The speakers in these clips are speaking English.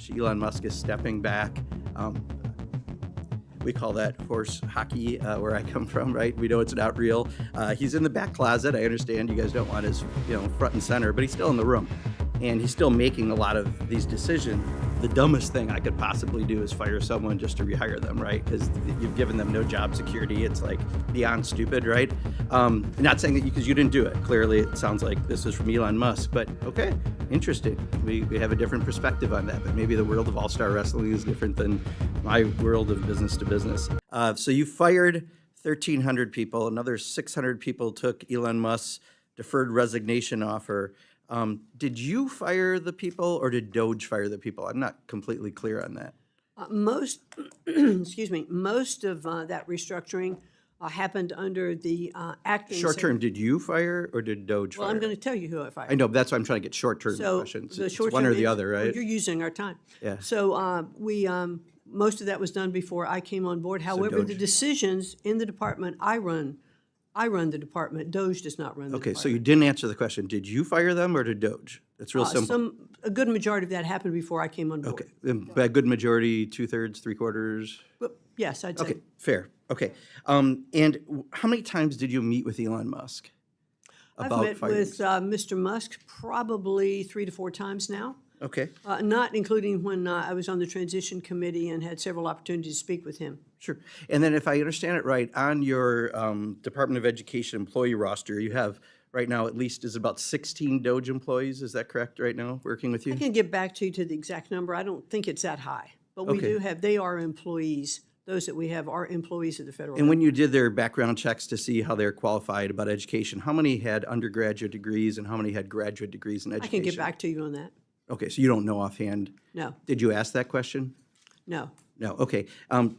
splash. Elon Musk is stepping back. We call that horse hockey where I come from, right? We know it's not real. He's in the back closet. I understand you guys don't want his, front and center, but he's still in the room. And he's still making a lot of these decisions. The dumbest thing I could possibly do is fire someone just to rehire them, right? Because you've given them no job security. It's like beyond stupid, right? Not saying that because you didn't do it. Clearly, it sounds like this is from Elon Musk, but okay, interesting. We have a different perspective on that, but maybe the world of all-star wrestling is different than my world of business to business. So you fired 1,300 people. Another 600 people took Elon Musk's deferred resignation offer. Did you fire the people or did DOGE fire the people? I'm not completely clear on that. Most of that restructuring happened under the acting. Short-term, did you fire or did DOGE fire? Well, I'm going to tell you who I fired. I know, but that's why I'm trying to get short-term questions. It's one or the other, right? You're using our time. Yeah. So most of that was done before I came on board. However, the DOGE. decisions in the department I run the department. DOGE does not run the Okay, department. so you didn't answer the question. Did you fire them or did DOGE? It's real simple. A good majority of that happened before I came on board. Okay, and by a good majority, 2/3, 3/4? But yes, I'd say. Okay, fair. Okay. And how many times did you meet with Elon Musk I've about met firing? with Mr. Musk probably 3 to 4 times now, Okay, not including when I was on the transition committee and had several opportunities to speak with him. sure. And then if I understand it right, on your Department of Education employee roster, you have right now at least is about 16 DOGE employees. Is that correct right now, working with you? I can get back to you to the exact number. I don't think it's that high, but we Okay. do have, they are employees. Those that we have are employees of the federal And government. when you did their background checks to see how they're qualified about education, how many had undergraduate degrees and how many had graduate degrees in I education? can get back to you on that. Okay, so you don't know offhand. No, Did you ask that question? no. No, okay.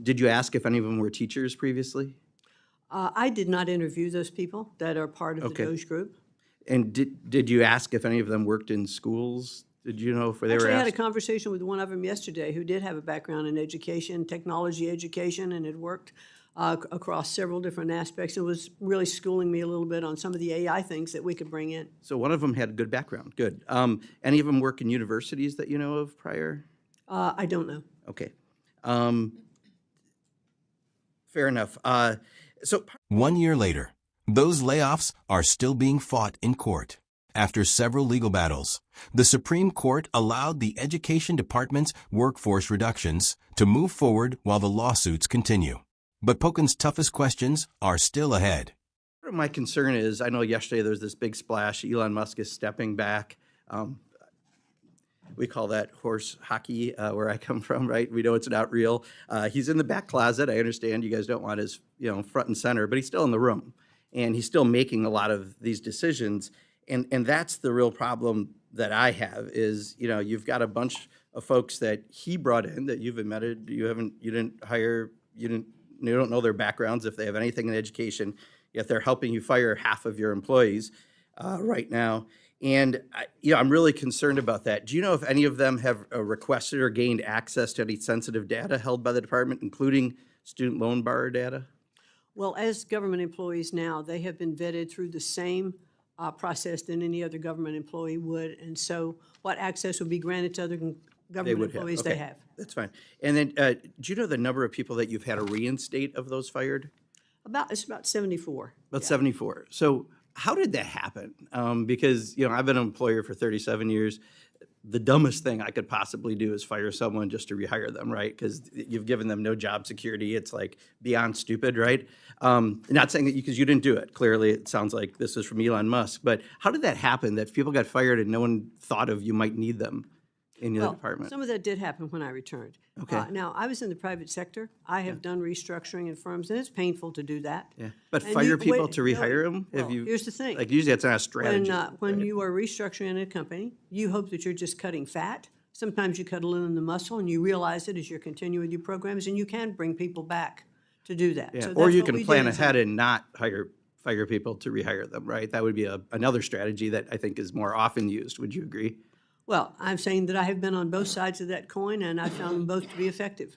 Did you ask if any of them were teachers previously? I did not interview those people that are part of Okay. the DOGE group. And did you ask if any of them worked in schools? Did you know if they were Actually, I had a asked? conversation with one of them yesterday who did have a background in education, technology education, and had worked across several different aspects and was really schooling me a little bit on some of the AI things that we could bring in. So one of them had a good background, good. Any of them work in universities that you know of prior? I don't know. Okay. Fair enough. So 1 year later, those layoffs are still being fought in court. After several legal battles, the Supreme Court allowed the Education Department's workforce reductions to move forward while the lawsuits continue. But Pocan's toughest questions are still ahead. part of my concern is, I know yesterday there was this big splash, Elon Musk is stepping back. We call that horse hockey where I come from, right? We know it's not real. He's in the back closet. I understand you guys don't want his, front and center, but he's still in the room. And he's still making a lot of these decisions. And that's the real problem that I have is, you've got a bunch of folks that he brought in that you've admitted you didn't hire, you don't know their backgrounds if they have anything in education, yet they're helping you fire half of your employees right now. And I'm really concerned about that. Do you know if any of them have requested or gained access to any sensitive data held by the department, including student loan borrower data? Well, as government employees now, they have been vetted through the same process than any other government employee would. And so what access would be granted to other government employees, they have. That's fine. And then do you know the number of people that you've had to reinstate of those fired? It's about 74. About 74. So how did that happen? Because, I've been an employer for 37 years. The dumbest thing I could possibly do is fire someone just to rehire them, right? Because you've given them no job security. It's like beyond stupid, right? Not saying that because you didn't do it. Clearly, it sounds like this is from Elon Musk. But how did that happen, that people got fired and no one thought of you might need them in your department? Some of that did happen when I returned. Okay. Now, I was in the private sector. I have done restructuring in firms, and it's painful to do that. Yeah. But And fire you- people wait, to no, rehire them? well, here's the thing. Like usually that's not a strategy. When you are restructuring in a company, you hope that you're just cutting fat. Sometimes you cut a little in the muscle, and you realize it as you're continuing with your programs, and you can bring people back to do that. Yeah. So Or that's you what can we plan did. ahead and not fire people to rehire them, right? That would be another strategy that I think is more often used. Would you agree? Well, I'm saying that I have been on both sides of that coin, and I found them both to be effective.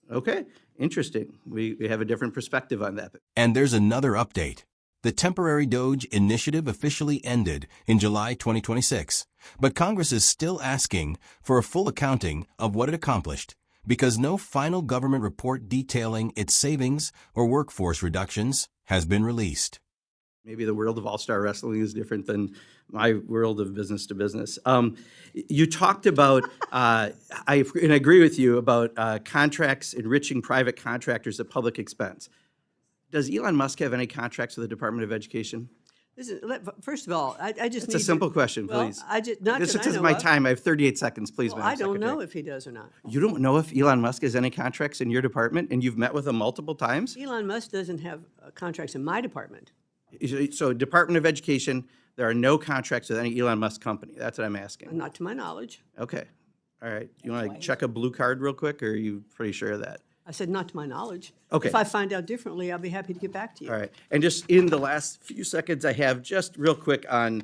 Okay, interesting. We have a different perspective on that. And there's another update. The temporary DOGE initiative officially ended in July 2026, but Congress is still asking for a full accounting of what it accomplished because no final government report detailing its savings or workforce reductions has been released. Maybe the world of all-star wrestling is different than my world of business to business. You talked about, and I agree with you about contracts enriching private contractors at public expense. Does Elon Musk have any contracts with the Department of Education? First of all, I just It's need a simple question, well, please. not This that I is know my of. time. I have 38 seconds, please, Well, Madam I don't Secretary. know if he does or not. You don't know if Elon Musk has any contracts in your department, and you've met with him multiple times? Elon Musk doesn't have contracts in my department. So Department of Education, there are no contracts with any Elon Musk company. That's what I'm asking. Not to my knowledge. Okay. All right. You want to check a blue card real quick, or are you pretty sure of that? I said not to my knowledge. Okay. If I find out differently, I'll be happy to get back to you. All right. And just in the last few seconds I have, just real quick on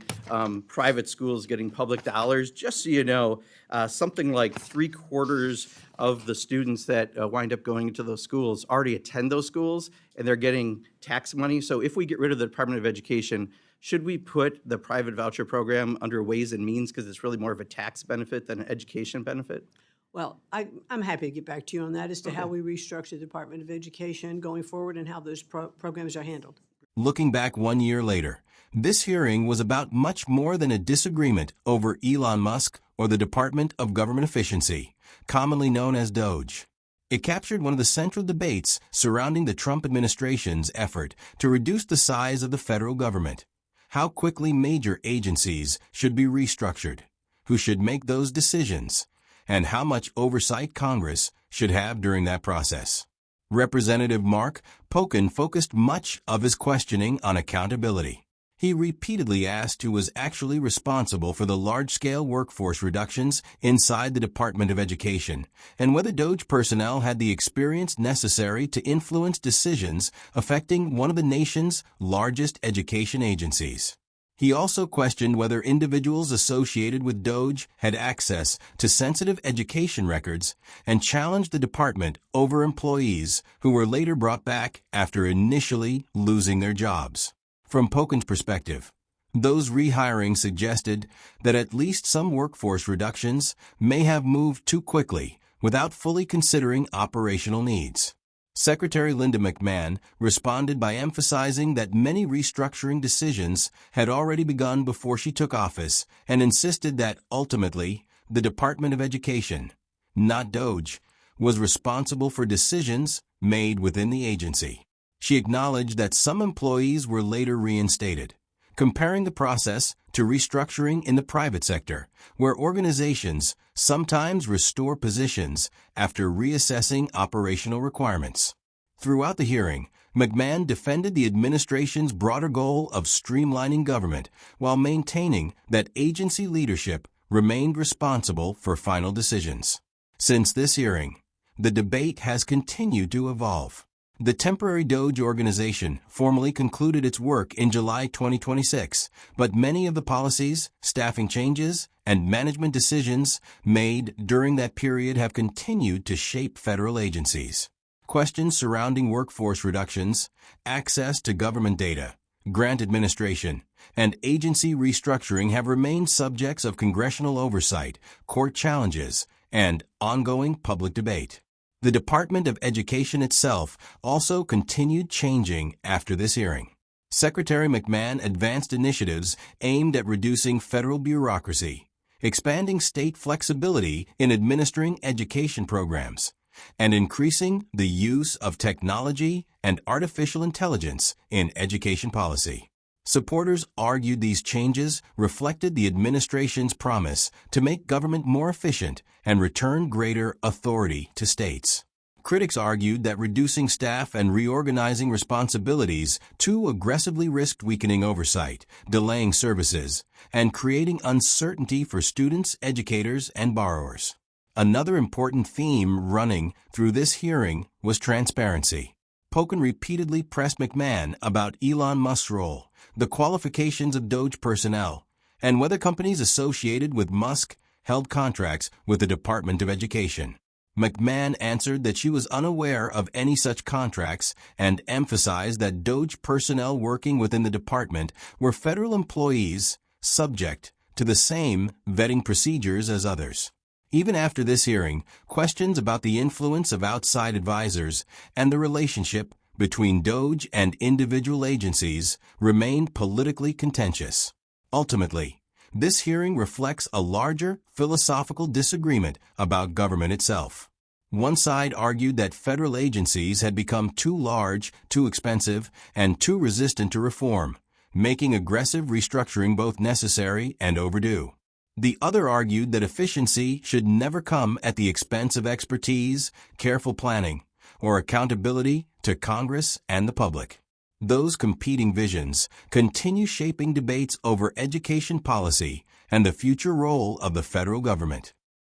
private schools getting public dollars, just so you know, something like 3/4 of the students that wind up going into those schools already attend those schools, and they're getting tax money. So if we get rid of the Department of Education, should we put the private voucher program under Ways and Means because it's really more of a tax benefit than an education benefit? Well, I'm happy to get back to you on that as to how we restructure the Department of Education going forward and how those programs are handled. Looking back 1 year later, this hearing was about much more than a disagreement over Elon Musk or the Department of Government Efficiency, commonly known as DOGE. It captured one of the central debates surrounding the Trump administration's effort to reduce the size of the federal government, how quickly major agencies should be restructured, who should make those decisions, and how much oversight Congress should have during that process. Representative Mark Pocan focused much of his questioning on accountability. He repeatedly asked who was actually responsible for the large-scale workforce reductions inside the Department of Education, and whether DOGE personnel had the experience necessary to influence decisions affecting one of the nation's largest education agencies. He also questioned whether individuals associated with DOGE had access to sensitive education records and challenged the department over employees who were later brought back after initially losing their jobs. From Pocan's perspective, those rehirings suggested that at least some workforce reductions may have moved too quickly without fully considering operational needs. Secretary Linda McMahon responded by emphasizing that many restructuring decisions had already begun before she took office and insisted that, ultimately, the Department of Education, not DOGE, was responsible for decisions made within the agency. She acknowledged that some employees were later reinstated, comparing the process to restructuring in the private sector, where organizations sometimes restore positions after reassessing operational requirements. Throughout the hearing, McMahon defended the administration's broader goal of streamlining government while maintaining that agency leadership remained responsible for final decisions. Since this hearing, the debate has continued to evolve. The temporary DOGE organization formally concluded its work in July 2026, but many of the policies, staffing changes, and management decisions made during that period have continued to shape federal agencies. Questions surrounding workforce reductions, access to government data, grant administration, and agency restructuring have remained subjects of congressional oversight, court challenges, and ongoing public debate. The Department of Education itself also continued changing after this hearing. Secretary McMahon advanced initiatives aimed at reducing federal bureaucracy, expanding state flexibility in administering education programs, and increasing the use of technology and artificial intelligence in education policy. Supporters argued these changes reflected the administration's promise to make government more efficient and return greater authority to states. Critics argued that reducing staff and reorganizing responsibilities too aggressively risked weakening oversight, delaying services, and creating uncertainty for students, educators, and borrowers. Another important theme running through this hearing was transparency. Pocan repeatedly pressed McMahon about Elon Musk's role, the qualifications of DOGE personnel, and whether companies associated with Musk held contracts with the Department of Education. McMahon answered that she was unaware of any such contracts and emphasized that DOGE personnel working within the department were federal employees subject to the same vetting procedures as others. Even after this hearing, questions about the influence of outside advisors and the relationship between DOGE and individual agencies remained politically contentious. Ultimately, this hearing reflects a larger philosophical disagreement about government itself. One side argued that federal agencies had become too large, too expensive, and too resistant to reform, making aggressive restructuring both necessary and overdue. The other argued that efficiency should never come at the expense of expertise, careful planning, or accountability to Congress and the public. Those competing visions continue shaping debates over education policy and the future role of the federal government.